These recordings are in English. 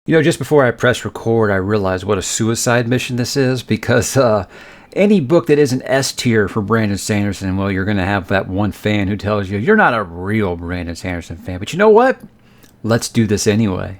You know, just before I press record, I realized what a suicide mission this is because any book that isn't S tier for Brandon Sanderson, well, you're going to have that one fan who tells you you're not a real Brandon Sanderson fan. But you know what? Let's do this anyway.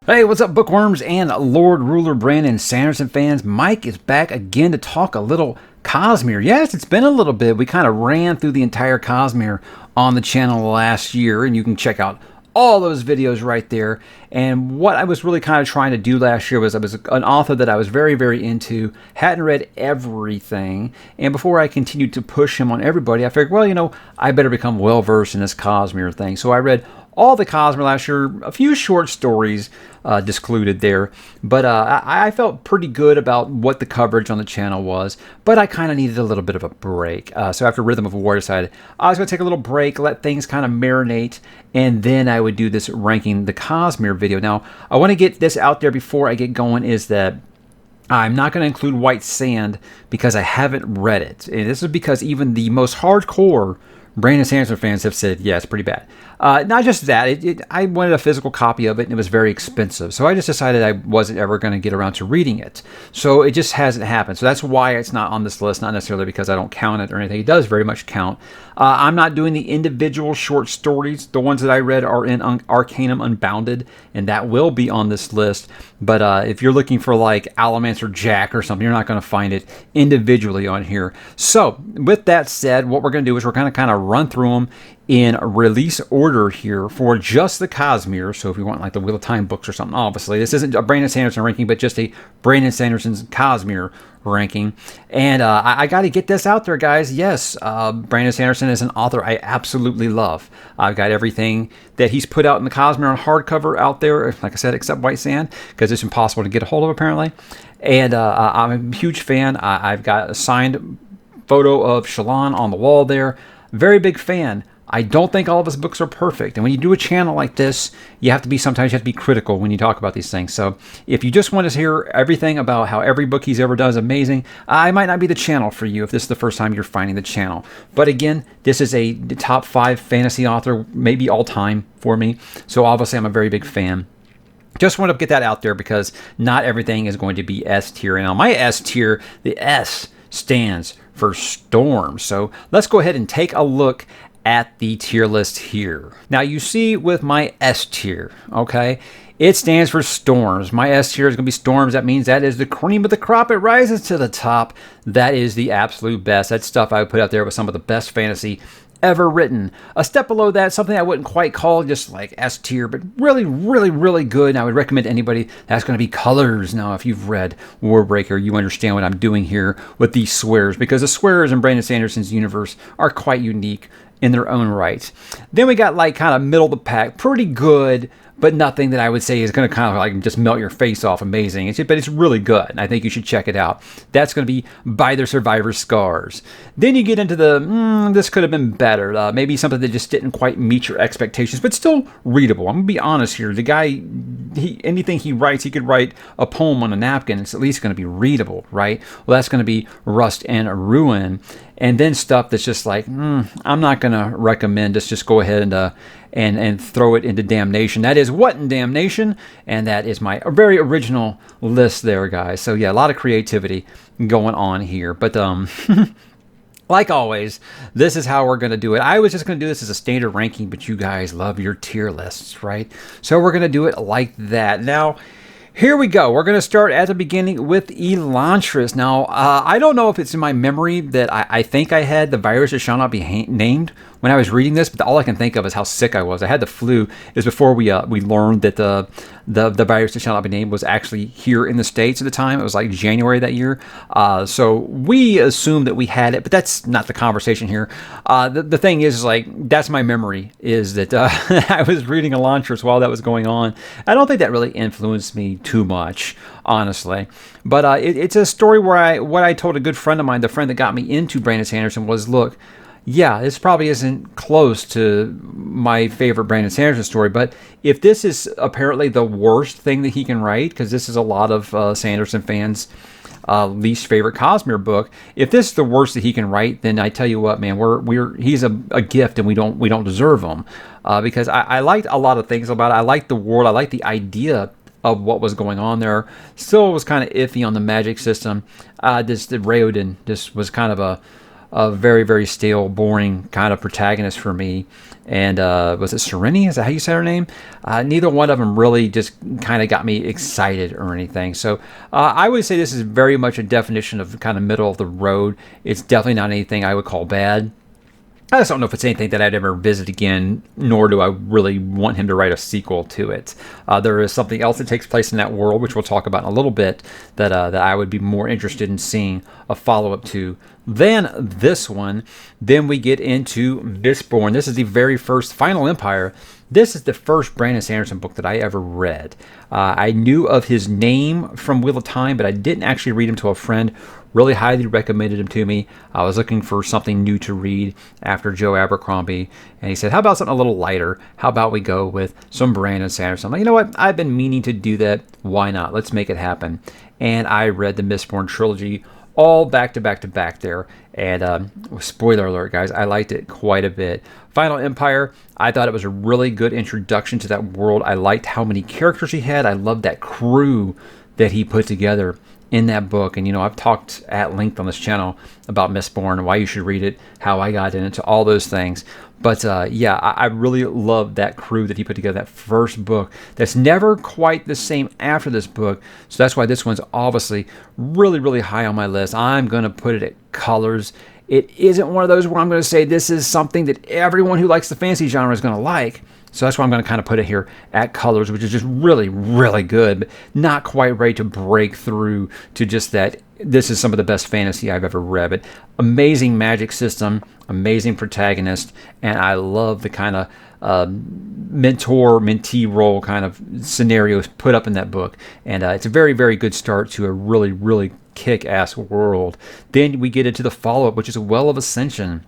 Hey, what's up, bookworms and Lord Ruler Brandon Sanderson fans? Mike is back again to talk a little Cosmere. Yes, it's been a little bit. We kind of ran through the entire Cosmere on the channel last year, and you can check out all those videos right there. And what I was really kind of trying to do last year was I was an author that I was very, very into, hadn't read everything, and before I continued to push him on everybody, I figured, well, you know, I better become well-versed in this Cosmere thing. So I read all the Cosmere last year, a few short stories discluded there, but I felt pretty good about what the coverage on the channel was, but I kind of needed a little bit of a break. So after Rhythm of War, I decided I was going to take a little break, let things kind of marinate, and then I would do this ranking the Cosmere video. Now, I want to get this out there before I get going, is that I'm not going to include White Sand because I haven't read it. And this is because even the most hardcore Brandon Sanderson fans have said, yeah, it's pretty bad. Not just that, I wanted a physical copy of it, and it was very expensive. So I just decided I wasn't ever going to get around to reading it. So it just hasn't happened. So that's why it's not on this list, not necessarily because I don't count it or anything. It does very much count. I'm not doing the individual short stories. The ones that I read are in Arcanum Unbounded, and that will be on this list. But if you're looking for like Allomancer Jack or something, you're not going to find it individually on here. So with that said, what we're going to do is we're going to kind of run through them in release order here for just the Cosmere. So if you want like the Wheel of Time books or something, obviously this isn't a Brandon Sanderson ranking, but just a Brandon Sanderson's Cosmere ranking. And I got to get this out there, guys. Yes, Brandon Sanderson is an author I absolutely love. I've got everything that he's put out in the Cosmere on hardcover out there, like I said, except White Sand, because it's impossible to get a hold of apparently. And I'm a huge fan. I've got a signed photo of Shallan on the wall there. Very big fan. I don't think all of his books are perfect. And when you do a channel like this, sometimes you have to be critical when you talk about these things. So if you just want to hear everything about how every book he's ever done is amazing, I might not be the channel for you if this is the first time you're finding the channel. But again, this is a top 5 fantasy author, maybe all time for me. So obviously I'm a very big fan. Just want to get that out there because not everything is going to be S tier. And on my S tier, the S stands for Storm. So let's go ahead and take a look at the tier list here. Now you see with my S tier, okay, it stands for Storms. My S tier is going to be Storms. That means that is the cream of the crop. It rises to the top. That is the absolute best. That's stuff I would put out there with some of the best fantasy ever written. A step below that, something I wouldn't quite call just like S tier, but really, really, really good. And I would recommend to anybody, that's going to be Colors. Now, if you've read Warbreaker, you understand what I'm doing here with these swears, because the swears in Brandon Sanderson's universe are quite unique in their own right. Then we got like kind of middle of the pack, pretty good, but nothing that I would say is going to kind of like just melt your face off amazing. But it's really good, and I think you should check it out. That's going to be By the Survivor's Scars. Then you get into the, this could have been better. Maybe something that just didn't quite meet your expectations, but still readable. I'm going to be honest here. The guy, anything he writes, he could write a poem on a napkin. It's at least going to be readable, right? Well, that's going to be Rust and Ruin. And then stuff that's just like, I'm not going to recommend this. Just go ahead and throw it into Damnation. That is What in Damnation? And that is my very original list there, guys. So yeah, a lot of creativity going on here. But like always, this is how we're going to do it. I was just going to do this as a standard ranking, but you guys love your tier lists, right? So we're going to do it like that. Now, here we go. We're going to start at the beginning with Elantris. Now, I don't know if it's in my memory that I think I had The Virus That Shall Not Be Named when I was reading this, but all I can think of is how sick I was. I had the flu. It was before we learned that the Virus That Shall Not Be Named was actually here in the States at the time. It was like January that year. So we assumed that we had it, but that's not the conversation here. The thing is, like, that's my memory, is that I was reading Elantris while that was going on. I don't think that really influenced me too much, honestly. But it's a story where what I told a good friend of mine, the friend that got me into Brandon Sanderson, was, look, yeah, this probably isn't close to my favorite Brandon Sanderson story, but if this is apparently the worst thing that he can write, because this is a lot of Sanderson fans' least favorite Cosmere book, if this is the worst that he can write, then I tell you what, man, he's a gift, and we don't deserve him, because I liked a lot of things about it. I liked the world, I liked the idea of what was going on there. Still was kind of iffy on the magic system. The Raoden just was kind of a very, very stale, boring kind of protagonist for me. And was it Sereni? Is that how you say her name? Neither one of them really just kind of got me excited or anything. So I would say this is very much a definition of kind of middle of the road. It's definitely not anything I would call bad. I just don't know if it's anything that I'd ever visit again, nor do I really want him to write a sequel to it. There is something else that takes place in that world, which we'll talk about in a little bit, that I would be more interested in seeing a follow-up to than this one. Then we get into Mistborn. This is the very first Final Empire. This is the first Brandon Sanderson book that I ever read. I knew of his name from Wheel of Time, but I didn't actually read him to a friend. Really highly recommended him to me. I was looking for something new to read after Joe Abercrombie, and he said, how about something a little lighter? How about we go with some Brandon Sanderson? I'm like, you know what? I've been meaning to do that. Why not? Let's make it happen. And I read the Mistborn trilogy all back to back to back there. And spoiler alert, guys, I liked it quite a bit. Final Empire, I thought it was a really good introduction to that world. I liked how many characters he had. I loved that crew that he put together in that book. And, you know, I've talked at length on this channel about Mistborn, why you should read it, how I got into all those things. But yeah, I really love that crew that he put together, that first book that's never quite the same after this book. So that's why this one's obviously really, really high on my list. I'm going to put it at colors. It isn't one of those where I'm going to say this is something that everyone who likes the fantasy genre is going to like. So that's why I'm going to kind of put it here at colors, which is just really, really good, but not quite ready to break through to just that. This is some of the best fantasy I've ever read. But amazing magic system, amazing protagonist, and I love the kind of mentor-mentee role kind of scenarios put up in that book. And it's a very, very good start to a really, really kick-ass world. Then we get into the follow-up, which is a Well of Ascension.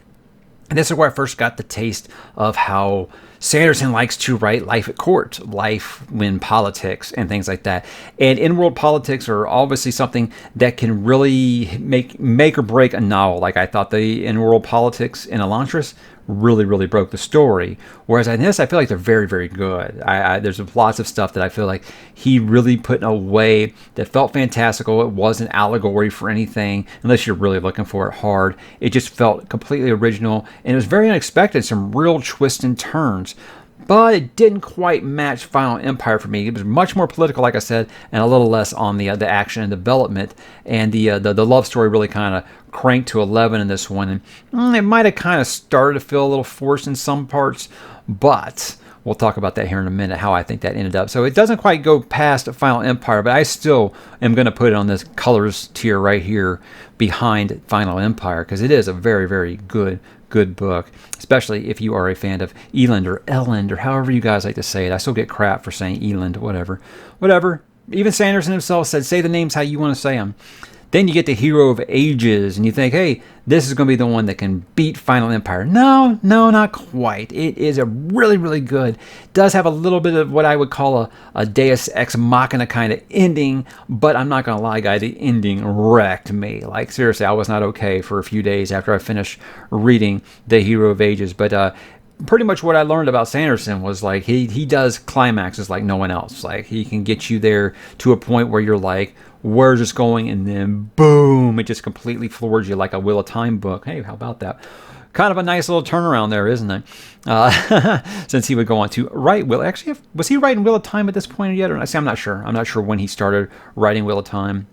And this is where I first got the taste of how Sanderson likes to write life at court, life in politics, and things like that. And in-world politics are obviously something that can really make or break a novel. Like I thought the in-world politics in Elantris really, really broke the story. Whereas in this, I feel like they're very, very good. There's lots of stuff that I feel like he really put in a way that felt fantastical. It wasn't allegory for anything, unless you're really looking for it hard. It just felt completely original, and it was very unexpected, some real twists and turns. But it didn't quite match Final Empire for me. It was much more political, like I said, and a little less on the action and development. And the love story really kind of cranked to 11 in this one. And it might have kind of started to feel a little forced in some parts, but we'll talk about that here in a minute, how I think that ended up. So it doesn't quite go past Final Empire, but I still am going to put it on this colors tier right here behind Final Empire, because it is a very, very good book, especially if you are a fan of Eland or Elend or however you guys like to say it. I still get crap for saying Eland, whatever. Even Sanderson himself said, say the names how you want to say them. Then you get the Hero of Ages, and you think, hey, this is going to be the one that can beat Final Empire. No, not quite. It is a really, really good. Does have a little bit of what I would call a Deus Ex Machina kind of ending, but I'm not going to lie, guys, the ending wrecked me. Like, seriously, I was not okay for a few days after I finished reading the Hero of Ages. But pretty much what I learned about Sanderson was like he does climaxes like no one else. Like he can get you there to a point where you're like, where's this going? And then boom, it just completely floors you like a Wheel of Time book. Hey, how about that? Kind of a nice little turnaround there, isn't it? Since he would go on to write Wheel. Actually, was he writing Wheel of Time at this point yet? Or I'm not sure. I'm not sure when he started writing Wheel of Time.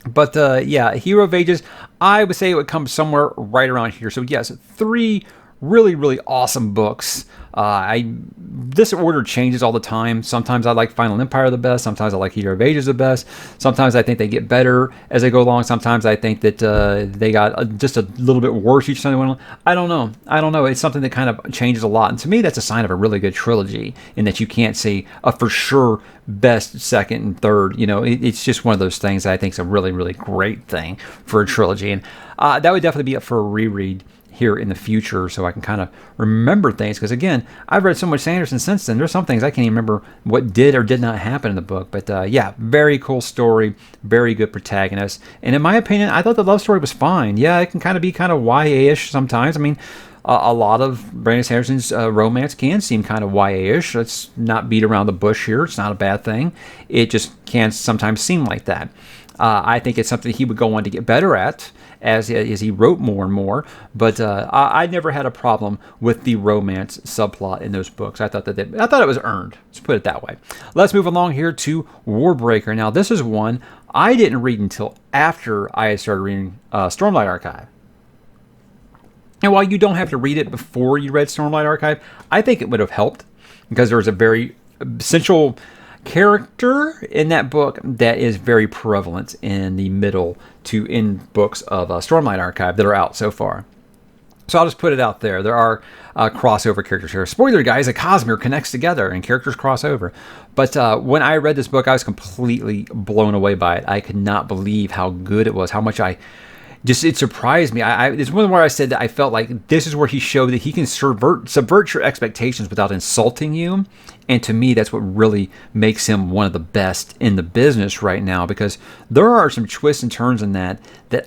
But yeah, Hero of Ages, I would say it would come somewhere right around here. So yes, 3 really, really awesome books This order changes all the time. Sometimes I like Final Empire the best. Sometimes I like Hero of Ages the best. Sometimes I think they get better as they go along. Sometimes I think that they got just a little bit worse each time they went along. I don't know. It's something that kind of changes a lot. And to me, that's a sign of a really good trilogy, in that you can't say a for sure best second and third. It's just one of those things that I think is a really, really great thing for a trilogy. And that would definitely be up for a reread here in the future, so I can kind of remember things, because again, I've read so much Sanderson since then. There's some things I can't even remember what did or did not happen in the book. But yeah, very cool story, very good protagonist, and in my opinion, I thought the love story was fine. Yeah, it can kind of be kind of YA-ish sometimes. I mean, a lot of Brandon Sanderson's romance can seem kind of YA-ish. Let's not beat around the bush here. It's not a bad thing. It just can sometimes seem like that. I think it's something he would go on to get better at as he wrote more and more. But I never had a problem with the romance subplot in those books. I thought it was earned. Let's put it that way. Let's move along here to Warbreaker. Now, this is one I didn't read until after I had started reading Stormlight Archive. And while you don't have to read it before you read Stormlight Archive, I think it would have helped, because there was a very essential character in that book that is very prevalent in the middle to end books of Stormlight Archive that are out so far. So I'll just put it out there. There are crossover characters here. Spoiler, guys, a Cosmere connects together and characters cross over. But when I read this book, I was completely blown away by it. I could not believe how good it was, how much it surprised me. It's one where I said that I felt like this is where he showed that he can subvert your expectations without insulting you. And to me, that's what really makes him one of the best in the business right now, because there are some twists and turns in that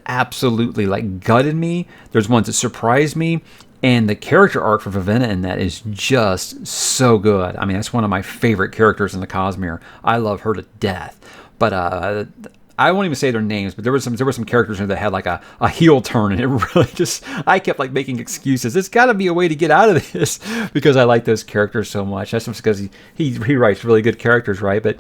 absolutely gutted me. There's ones that surprised me. And the character arc for Vivenna in that is just so good. I mean, that's one of my favorite characters in the Cosmere. I love her to death. But I won't even say their names, but there were some characters in there that had a heel turn, and it really I kept making excuses. There's got to be a way to get out of this, because I like those characters so much. That's just because he writes really good characters, right? But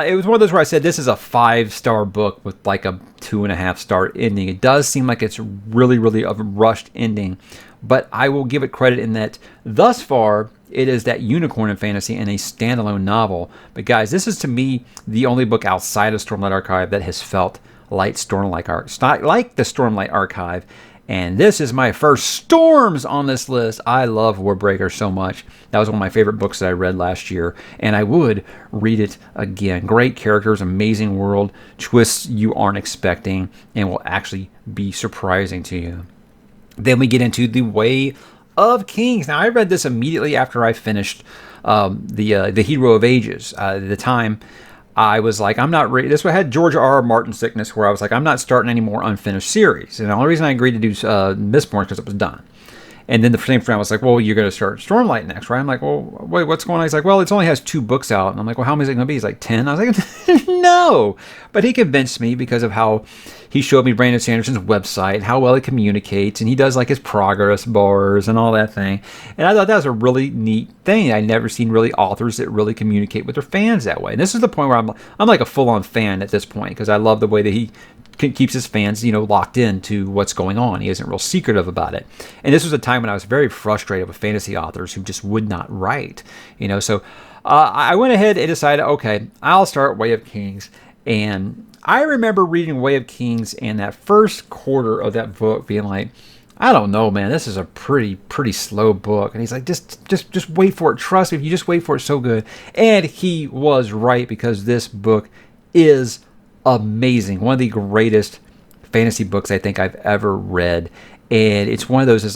it was one of those where I said this is a 5-star book with a 2.5-star ending. It does seem like it's really, really a rushed ending, but I will give it credit in that thus far it is that unicorn in fantasy and a standalone novel. But guys, this is to me the only book outside of Stormlight Archive that has felt like the Stormlight Archive. And this is my first Storms on this list. I love Warbreaker so much. That was one of my favorite books that I read last year, and I would read it again. Great characters, amazing world, twists you aren't expecting, and will actually be surprising to you. Then we get into The Way of Kings. Now, I read this immediately after I finished the Hero of Ages. At the time, I was like, I'm not ready. This had George R. R. Martin sickness, where I was like, I'm not starting any more unfinished series. And the only reason I agreed to do Mistborn is because it was done. And then the same friend was like, well, you're going to start Stormlight next, right? I'm like, well, wait, what's going on? He's like, well, it only has 2 books out. And I'm like, well, how many is it going to be? He's like, 10. I was like, no. But he convinced me because of how he showed me Brandon Sanderson's website, how well he communicates, and he does his progress bars and all that thing. And I thought that was a really neat thing. I'd never seen really authors that really communicate with their fans that way. And this is the point where I'm like a full-on fan at this point, because I love the way that he keeps his fans, locked into what's going on. He isn't real secretive about it. And this was a time when I was very frustrated with fantasy authors who just would not write. So I went ahead and decided, okay, I'll start Way of Kings. And I remember reading Way of Kings and that first quarter of that book being like, I don't know, man, this is a pretty slow book. And he's like, just wait for it. Trust me, if you just wait for it, it's so good. And he was right, because this book is amazing. One of the greatest fantasy books I think I've ever read. And it's one of those,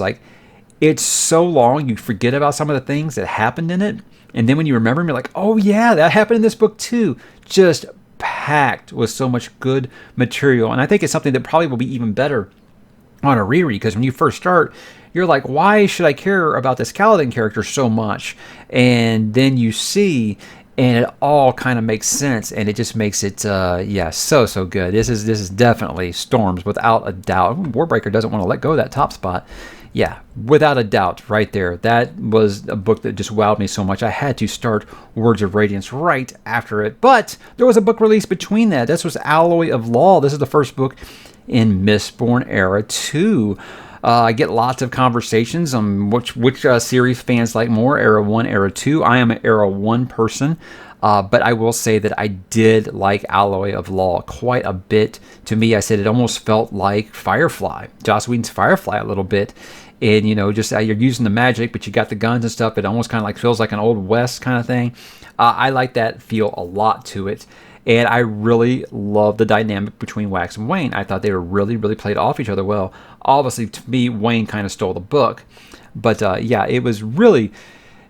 it's so long you forget about some of the things that happened in it. And then when you remember them, you're like, oh yeah, that happened in this book too. Just packed with so much good material. And I think it's something that probably will be even better on a reread, because when you first start, you're like, why should I care about this Kaladin character so much? And then you see, and it all kind of makes sense, and it just makes it, so good. This is definitely Storms, without a doubt. Warbreaker doesn't want to let go of that top spot. Yeah, without a doubt, right there. That was a book that just wowed me so much. I had to start Words of Radiance right after it. But there was a book release between that. This was Alloy of Law. This is the first book in Mistborn Era 2. I get lots of conversations on which series fans like more, Era 1, Era 2. I am an Era 1 person. But I will say that I did like Alloy of Law quite a bit. To me, I said it almost felt like Firefly, Joss Whedon's Firefly a little bit. And, just you're using the magic, but you got the guns and stuff. It almost kind of like feels like an Old West kind of thing. I like that feel a lot to it. And I really love the dynamic between Wax and Wayne. I thought they were really, really played off each other well. Obviously, to me, Wayne kind of stole the book. But, yeah, it was really...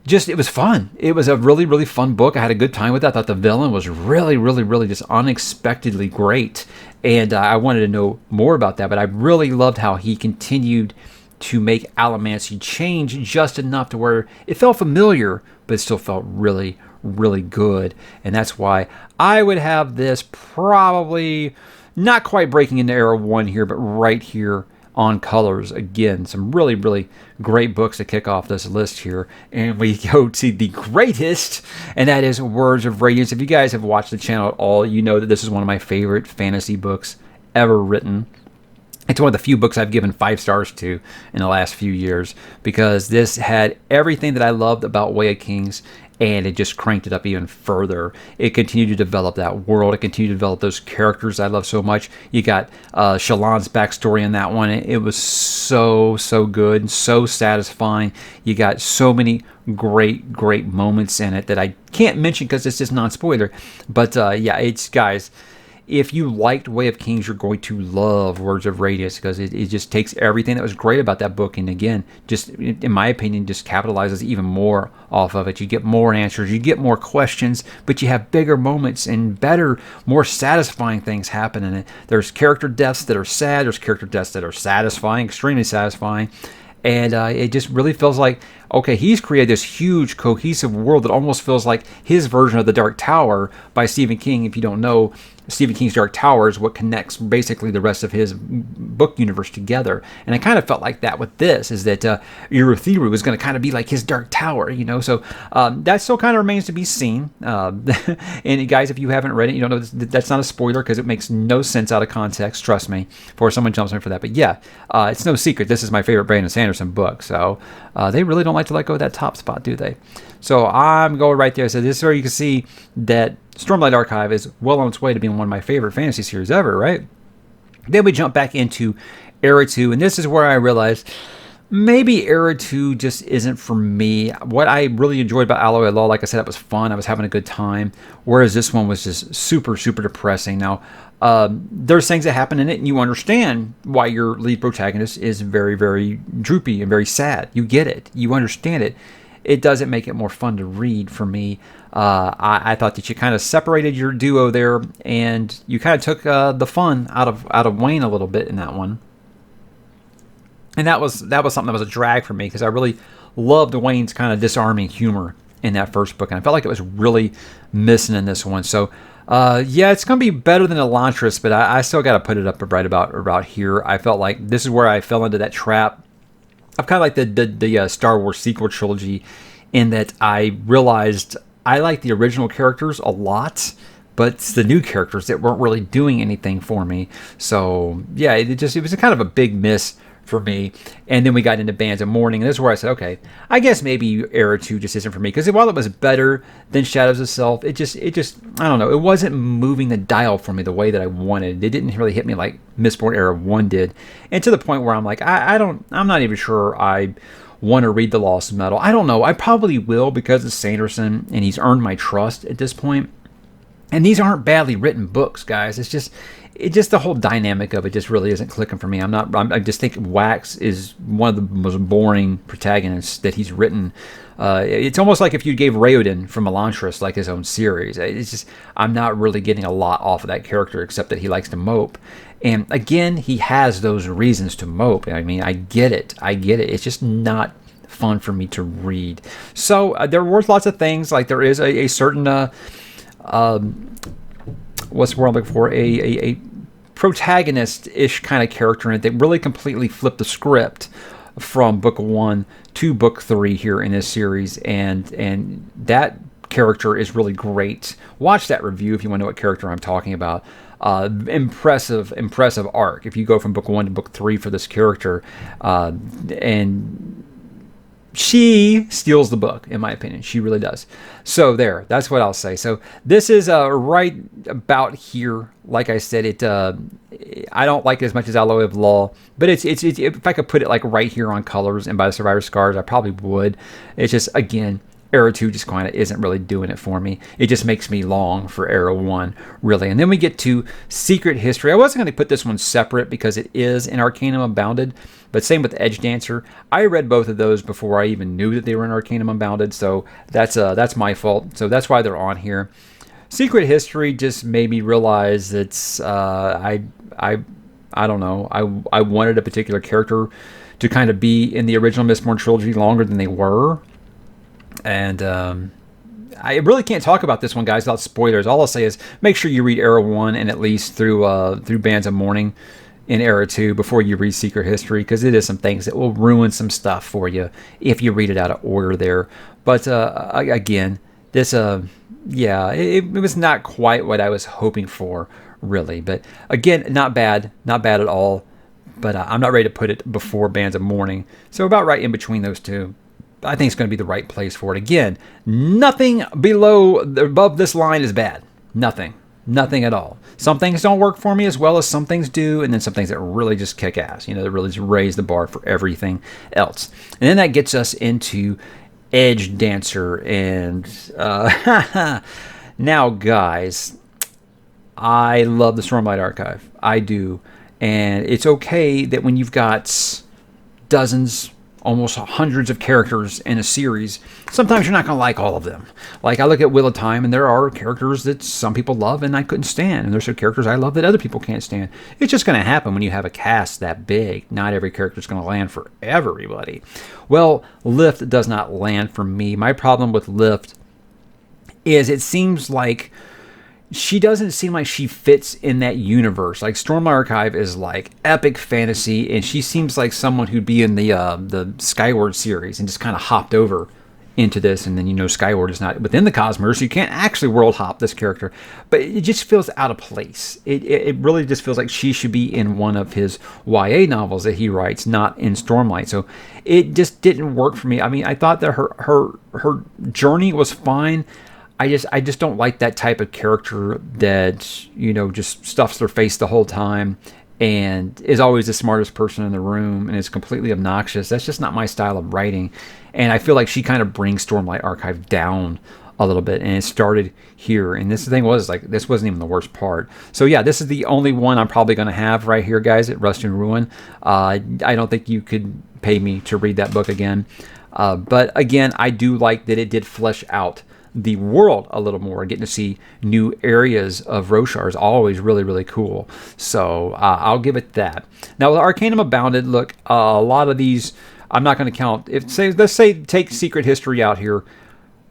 it was fun. It was a really, really fun book. I had a good time with it. I thought the villain was really, really, really just unexpectedly great. And I wanted to know more about that. But I really loved how he continued to make Allomancy change just enough to where it felt familiar, but it still felt really, really good. And that's why I would have this probably not quite breaking into Era 1 here, but right here on Colors. Again, some really, really great books to kick off this list here. And we go to the greatest, and that is Words of Radiance. If you guys have watched the channel at all, you know that this is one of my favorite fantasy books ever written. It's one of the few books I've given 5 stars to in the last few years, because this had everything that I loved about Way of Kings, and it just cranked it up even further. It continued to develop that world. It continued to develop those characters I love so much. You got Shallan's backstory in that one. It was so, so good and so satisfying. You got so many great, great moments in it that I can't mention because it's just non-spoiler. But yeah, it's, guys... If you liked Way of Kings, you're going to love Words of Radiance, because it just takes everything that was great about that book, and again, just in my opinion, just capitalizes even more off of it. You get more answers, you get more questions, but you have bigger moments and better, more satisfying things happen in it. There's character deaths that are sad, there's character deaths that are satisfying, extremely satisfying. And it just really feels like, okay, he's created this huge, cohesive world that almost feels like his version of The Dark Tower by Stephen King. If you don't know, Stephen King's Dark Tower is what connects basically the rest of his book universe together. And I kind of felt like that with this, is that Uruthiru is going to kind of be like his Dark Tower, So that still kind of remains to be seen. And guys, if you haven't read it, you don't know, that's not a spoiler, because it makes no sense out of context, trust me, before someone jumps in for that. But yeah, it's no secret, this is my favorite Brandon Sanderson book. So they really don't like to let go of that top spot, do they? So I'm going right there. So this is where you can see that Stormlight Archive is well on its way to being one of my favorite fantasy series ever, right? Then we jump back into Era 2, and this is where I realized maybe Era 2 just isn't for me. What I really enjoyed about Alloy of Law, like I said, it was fun. I was having a good time, whereas this one was just super, super depressing. Now, there's things that happen in it, and you understand why your lead protagonist is very, very droopy and very sad. You get it. You understand it. It doesn't make it more fun to read for me. I thought that you kind of separated your duo there, and you kind of took the fun out of Wayne a little bit in that one. And that was something that was a drag for me, because I really loved Wayne's kind of disarming humor in that first book, and I felt like it was really missing in this one. So yeah, it's going to be better than Elantris, but I still got to put it up right about here. I felt like this is where I fell into that trap. I'm kind of like the Star Wars sequel trilogy, in that I realized I like the original characters a lot, but it's the new characters that weren't really doing anything for me. So yeah, it was a kind of a big miss for me. And then we got into Bands of Mourning, and this is where I said, okay, I guess maybe Era 2 just isn't for me, because while it was better than Shadows itself, it just I don't know, it wasn't moving the dial for me the way that I wanted. It didn't really hit me like Mistborn Era 1 did, and to the point where I'm like, I'm not even sure I want to read The Lost Metal. I don't know, I probably will, because it's Sanderson and he's earned my trust at this point. And these aren't badly written books, guys. It's just the whole dynamic of it just really isn't clicking for me. I just think Wax is one of the most boring protagonists that he's written. It's almost like if you gave Raoden from Elantris like his own series. It's just, I'm not really getting a lot off of that character, except that he likes to mope. And again, he has those reasons to mope. I mean, I get it. It's just not fun for me to read. So there were lots of things, like there is a certain what's the word I'm looking for? A protagonist-ish kind of character in it that really completely flipped the script from book 1 to book 3 here in this series, and that character is really great. Watch that review if you want to know what character I'm talking about. Impressive arc if you go from book 1 to book 3 for this character, and she steals the book, in my opinion. She really does. So that's what I'll say. So this is right about here. Like I said, I don't like it as much as Alloy of Law, but it's if I could put it like right here on Colors and by the Survivor Scars, I probably would. It's just, again, Era 2 just kind of isn't really doing it for me. It just makes me long for Era 1, really. And then we get to Secret History. I wasn't going to put this one separate because it is in Arcanum Unbounded, but same with Edge Dancer. I read both of those before I even knew that they were in Arcanum Unbounded, so that's my fault. So that's why they're on here. Secret History just made me realize that I don't know. I wanted a particular character to kind of be in the original Mistborn trilogy longer than they were. And I really can't talk about this one, guys, without spoilers. All I'll say is make sure you read Era 1 and at least through Bands of Mourning in Era 2 before you read Secret History, because it is some things that will ruin some stuff for you if you read it out of order there. But again, this, it was not quite what I was hoping for, really. But again, not bad at all. But I'm not ready to put it before Bands of Mourning. So about right in between those two. I think it's going to be the right place for it. Again, nothing above this line is bad. Nothing at all. Some things don't work for me as well as some things do, and then some things that really just kick ass. That really just raise the bar for everything else. And then that gets us into Edge Dancer. And now, guys, I love the Stormlight Archive. I do. And it's okay that when you've got dozens, almost hundreds of characters in a series, sometimes you're not going to like all of them. Like, I look at Wheel of Time, and there are characters that some people love and I couldn't stand, and there's some characters I love that other people can't stand. It's just going to happen when you have a cast that big. Not every character is going to land for everybody. Well, Lift does not land for me. My problem with Lift is it seems like she doesn't seem like she fits in that universe. Like, Stormlight Archive is like epic fantasy, and she seems like someone who'd be in the Skyward series and just kind of hopped over into this. And then, Skyward is not within the Cosmere, so you can't actually world hop this character. But it just feels out of place. It really just feels like she should be in one of his YA novels that he writes, not in Stormlight. So it just didn't work for me. I mean, I thought that her journey was fine. I just don't like that type of character that, just stuffs their face the whole time and is always the smartest person in the room and is completely obnoxious. That's just not my style of writing. And I feel like she kind of brings Stormlight Archive down a little bit. And it started here. And this thing was like, this wasn't even the worst part. So yeah, this is the only one I'm probably going to have right here, guys, at Rust and Ruin. I don't think you could pay me to read that book again. But again, I do like that it did flesh out the world a little more. Getting to see new areas of Roshar is always really, really cool. So I'll give it that. Now, with Arcanum Unbounded, look, a lot of these, I'm not going to count. Let's say take Secret History out here.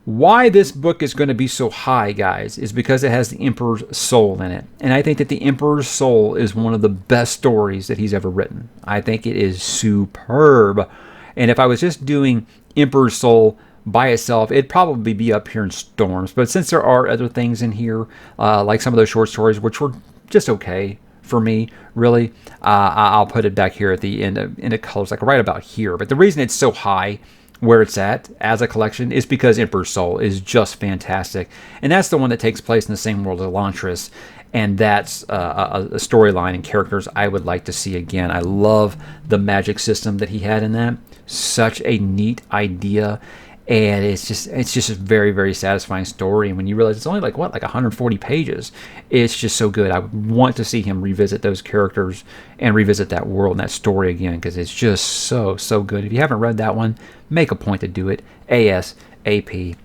Why this book is going to be so high, guys, is because it has the Emperor's Soul in it. And I think that the Emperor's Soul is one of the best stories that he's ever written. I think it is superb. And if I was just doing Emperor's Soul by itself, it'd probably be up here in Storms. But since there are other things in here, like some of those short stories, which were just okay for me, really, I'll put it back here at the end of Colors, like right about here. But the reason it's so high where it's at as a collection is because Emperor's Soul is just fantastic. And that's the one that takes place in the same world as Elantris. And that's a storyline and characters I would like to see again. I love the magic system that he had in that. Such a neat idea. And it's just a very, very satisfying story. And when you realize it's only like 140 pages, it's just so good. I would want to see him revisit those characters and revisit that world and that story again, because it's just so good. If you haven't read that one, make a point to do it ASAP.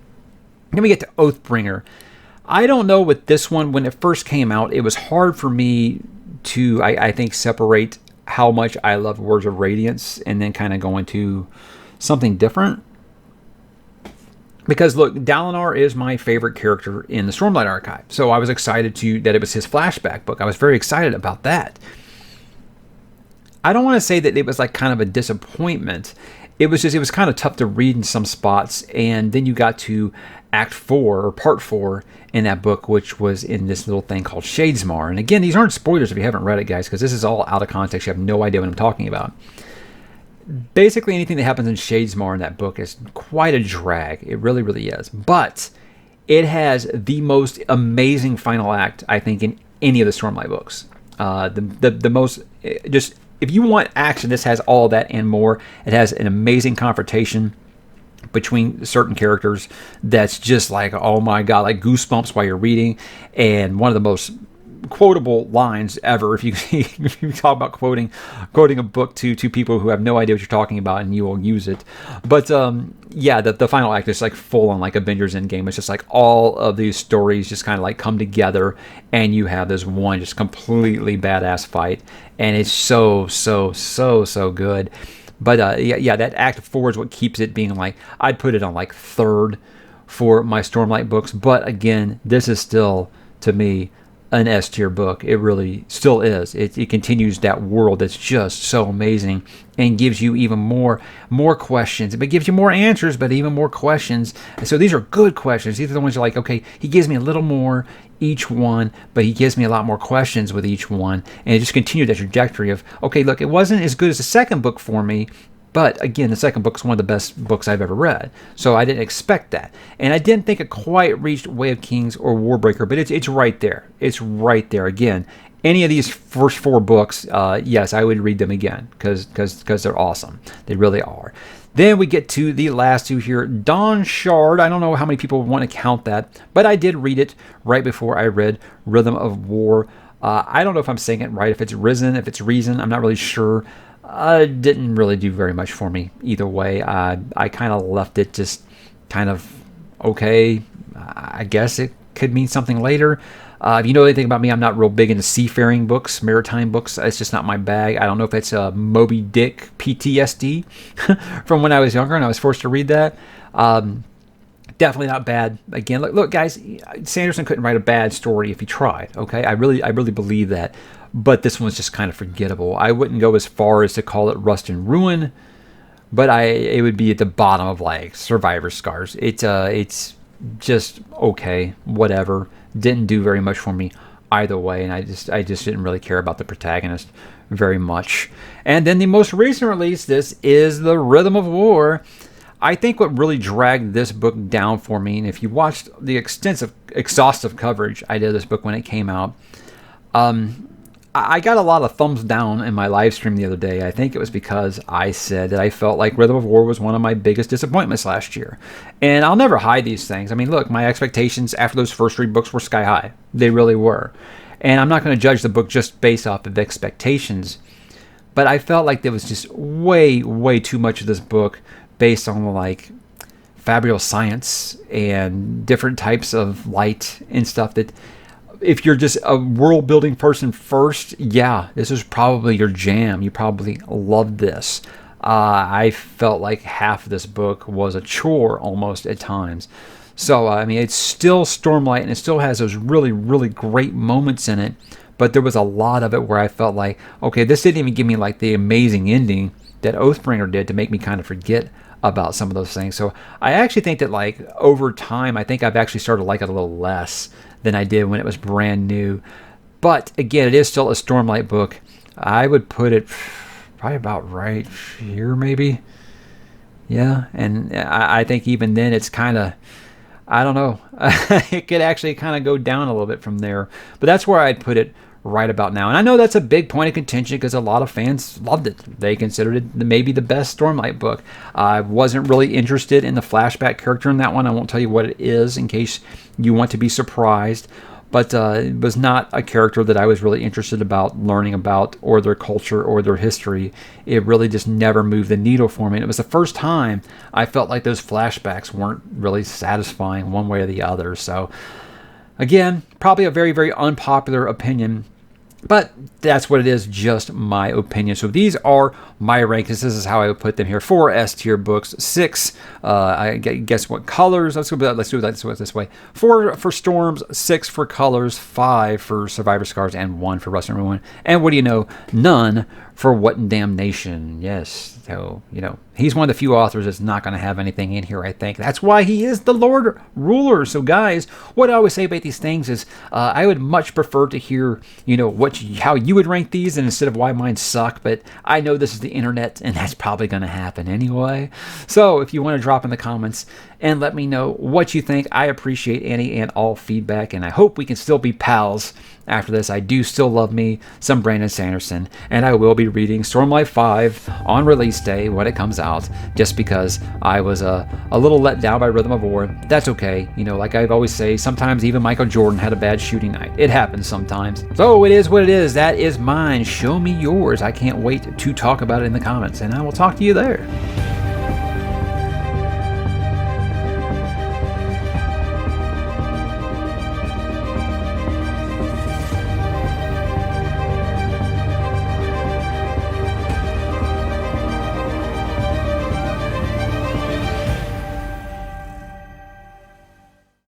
Then we get to Oathbringer. I don't know with this one, when it first came out, it was hard for me to, I think, separate how much I love Words of Radiance and then kind of go into something different. Because, look, Dalinar is my favorite character in the Stormlight Archive. So I was excited that it was his flashback book. I was very excited about that. I don't want to say that it was like kind of a disappointment. It was kind of tough to read in some spots, and then you got to Act 4 or Part 4 in that book, which was in this little thing called Shadesmar. And again, these aren't spoilers if you haven't read it, guys, because this is all out of context. You have no idea what I'm talking about. Basically, anything that happens in Shadesmar in that book is quite a drag. It really, really is. But it has the most amazing final act, I think, in any of the Stormlight books. The most, just, if you want action, this has all that and more. It has an amazing confrontation between certain characters that's just like, oh my god, like goosebumps while you're reading. And one of the most quotable lines ever, if you talk about quoting a book to people who have no idea what you're talking about, and you will use it. But yeah, the final act is like full on like Avengers Endgame. It's just like all of these stories just kind of like come together, and you have this one just completely badass fight, and it's so good. But yeah, that Act 4 is what keeps it being like, I'd put it on like third for my Stormlight books. But again, this is still, to me, an S tier book. It really still is. It continues that world that's just so amazing, and gives you even more questions. It gives you more answers, but even more questions. And so these are good questions. These are the ones you're like, okay, he gives me a little more each one, but he gives me a lot more questions with each one. And it just continued that trajectory of, okay, look, it wasn't as good as the second book for me, but again, the second book is one of the best books I've ever read. So I didn't expect that. And I didn't think it quite reached Way of Kings or Warbreaker, but it's right there. It's right there. Again, any of these first 4 books, yes, I would read them again because they're awesome. They really are. Then we get to the last 2 here. Dawn Shard. I don't know how many people want to count that, but I did read it right before I read Rhythm of War. I don't know if I'm saying it right, if it's Risen, if it's Reason. I'm not really sure. Didn't really do very much for me either way. I kind of left it just kind of okay. I guess it could mean something later. If you know anything about me, I'm not real big into seafaring books, maritime books. It's just not my bag. I don't know if it's Moby Dick PTSD from when I was younger and I was forced to read that. Definitely not bad. Again, look, guys, Sanderson couldn't write a bad story if he tried. Okay, I really believe that. But this one's just kind of forgettable. I wouldn't go as far as to call it Rust and Ruin, but it would be at the bottom of like Survivor Scars. It's just okay, whatever. Didn't do very much for me either way, and I just didn't really care about the protagonist very much. And then the most recent release, this is the Rhythm of War. I think what really dragged this book down for me, and if you watched the exhaustive coverage I did of this book when it came out, I got a lot of thumbs down in my live stream the other day. I think it was because I said that I felt like Rhythm of War was one of my biggest disappointments last year. And I'll never hide these things. I mean, look, my expectations after those first 3 books were sky high. They really were. And I'm not going to judge the book just based off of expectations. But I felt like there was just way too much of this book based on like fabrial science and different types of light and stuff that, if you're just a world building person first, yeah, this is probably your jam. You probably love this. I felt like half of this book was a chore almost at times. So, I mean, it's still Stormlight and it still has those really great moments in it. But there was a lot of it where I felt like, okay, this didn't even give me like the amazing ending that Oathbringer did to make me kind of forget about some of those things. So I actually think that like over time, I think I've actually started to like it a little less than I did when it was brand new. But again, it is still a Stormlight book. I would put it probably about right here, maybe. Yeah, and I think even then it's kind of, I don't know. It could actually kind of go down a little bit from there. But that's where I'd put it right about now. And I know that's a big point of contention because a lot of fans loved it. They considered it maybe the best Stormlight book. I wasn't really interested in the flashback character in that one. I won't tell you what it is in case you want to be surprised. But it was not a character that I was really interested about learning about, or their culture or their history. It really just never moved the needle for me. And it was the first time I felt like those flashbacks weren't really satisfying one way or the other. So again, probably a very unpopular opinion. But that's what it is, just my opinion. So these are my rankings. This is how I would put them here. 4 S tier books, 6, I guess what colors? Let's do it this way. 4 for Storms, 6 for Colors, 5 for Survivor Scars, and 1 for Rust and Ruin. And what do you know? None for What in Damnation. Yes, so, you know, he's one of the few authors that's not going to have anything in here, I think. That's why he is the Lord Ruler. So, guys, what I always say about these things is I would much prefer to hear, you know, how you would rank these instead of why mine suck. But I know this is the internet, and that's probably going to happen anyway. So, if you want to drop in the comments and let me know what you think, I appreciate any and all feedback, and I hope we can still be pals after this. I do still love me some Brandon Sanderson, and I will be reading Stormlight 5 on release day when it comes out, just because I was a little let down by Rhythm of War. That's okay. You know, like I always say, sometimes even Michael Jordan had a bad shooting night. It happens sometimes. So it is what it is. That is mine. Show me yours. I can't wait to talk about it in the comments, and I will talk to you there.